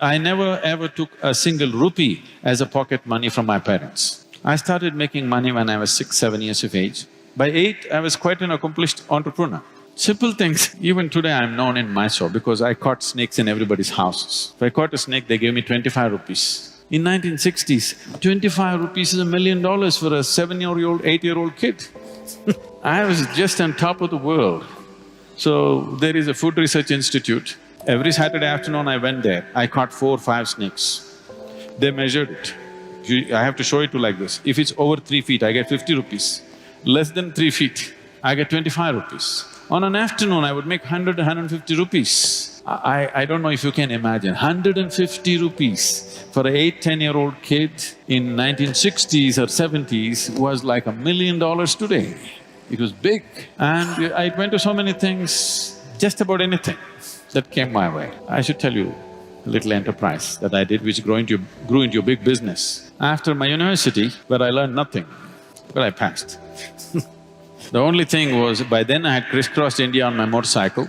I never ever took a single rupee as a pocket money from my parents. I started making money when I was 6, 7 years of age. By 8, I was quite an accomplished entrepreneur. Simple things. Even today I'm known in Mysore because I caught snakes in everybody's houses. If I caught a snake, they gave me 25 rupees. In 1960s, 25 rupees is $1 million for a 7-year-old, 8-year-old kid. I was just on top of the world. So, there is a food research institute. Every Saturday afternoon I went there, I caught 4 or 5 snakes. They measured it. I have to show it to like this. If it's over 3 feet, I get 50 rupees. Less than 3 feet, I get 25 rupees. On an afternoon, I would make 100, 150 rupees. I don't know if you can imagine, 150 rupees for an 8, 10-year-old kid in 1960s or 70s was like $1 million today. It was big. And I went to so many things, just about anything that came my way. I should tell you a little enterprise that I did which grew into a big business. After my university, where I learned nothing, but I passed. The only thing was, by then I had crisscrossed India on my motorcycle,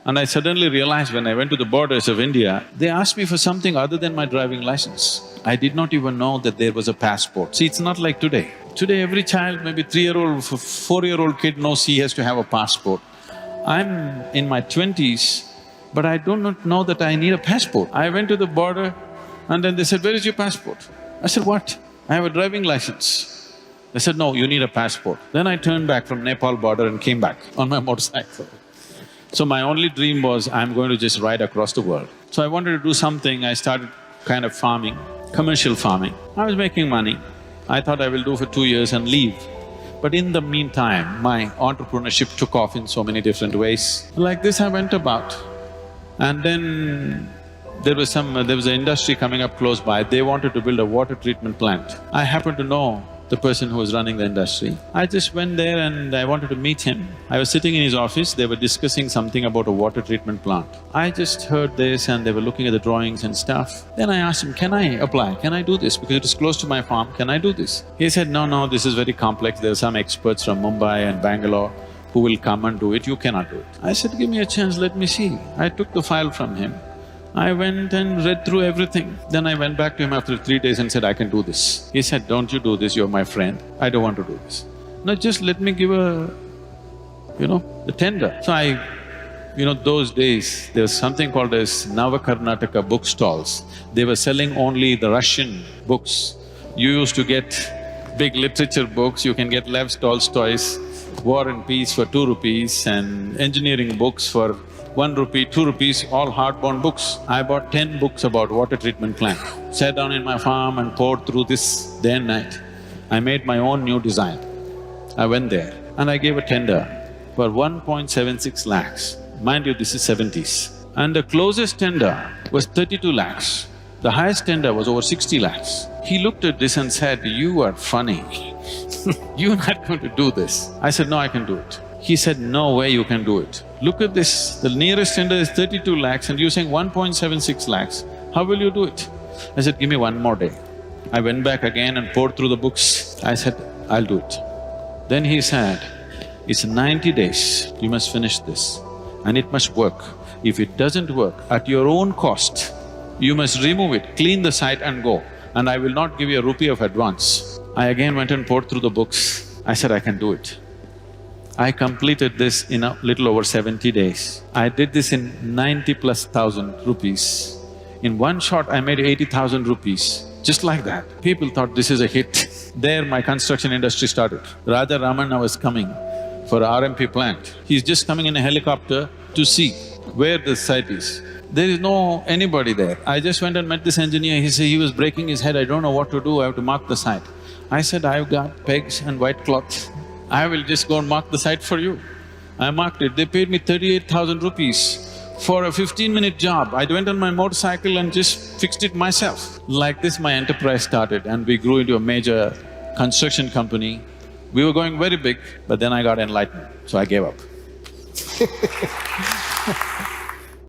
and I suddenly realized when I went to the borders of India, they asked me for something other than my driving license. I did not even know that there was a passport. See, it's not like today. Today every child, maybe 3-year-old, 4-year-old kid knows he has to have a passport. I'm in my 20s, but I do not know that I need a passport. I went to the border and then they said, "Where is your passport?" I said, "What? I have a driving license." They said, "No, you need a passport." Then I turned back from Nepal border and came back on my motorcycle. So my only dream was, I'm going to just ride across the world. So I wanted to do something, I started kind of farming, commercial farming. I was making money. I thought I will do for 2 years and leave. But in the meantime, my entrepreneurship took off in so many different ways. Like this I went about. And then there was an industry coming up close by, they wanted to build a water treatment plant. I happened to know the person who was running the industry. I just went there and I wanted to meet him. I was sitting in his office, they were discussing something about a water treatment plant. I just heard this and they were looking at the drawings and stuff. Then I asked him, "Can I apply? Can I do this? Because it is close to my farm, can I do this?" He said, "No, this is very complex, there are some experts from Mumbai and Bangalore who will come and do it, you cannot do it." I said, "Give me a chance, let me see." I took the file from him. I went and read through everything. Then I went back to him after 3 days and said, "I can do this." He said, "Don't you do this, you're my friend, I don't want to do this. No, just let me give the tender." So those days, there was something called as Navakarnataka bookstalls. They were selling only the Russian books. You used to get big literature books, you can get Lev Tolstoy's War and Peace for 2 rupees and engineering books for 1 rupee, 2 rupees, all hardbound books. I bought 10 books about water treatment plant, sat down in my farm and poured through this day and night. I made my own new design. I went there and I gave a tender for 1.76 lakhs. Mind you, this is 70s. And the closest tender was 32 lakhs. The highest tender was over 60 lakhs. He looked at this and said, "You are funny, you're not going to do this." I said, "No, I can do it." He said, "No way you can do it. Look at this, the nearest tender is 32 lakhs and you're saying 1.76 lakhs. How will you do it?" I said, "Give me 1 more day." I went back again and poured through the books. I said, "I'll do it." Then he said, "It's 90 days, you must finish this and it must work. If it doesn't work, at your own cost, you must remove it, clean the site and go, and I will not give you a rupee of advance." I again went and poured through the books. I said, "I can do it." I completed this in a little over 70 days. I did this in 90,000+ rupees. In one shot, I made 80,000 rupees, just like that. People thought this is a hit. There my construction industry started. Raja Ramana was coming for RMP plant. He's just coming in a helicopter to see where the site is. There is no anybody there. I just went and met this engineer, he said he was breaking his head, "I don't know what to do, I have to mark the site." I said, "I've got pegs and white cloth. I will just go and mark the site for you." I marked it, they paid me 38,000 rupees for a 15-minute job. I went on my motorcycle and just fixed it myself. Like this my enterprise started and we grew into a major construction company. We were going very big, but then I got enlightened, so I gave up.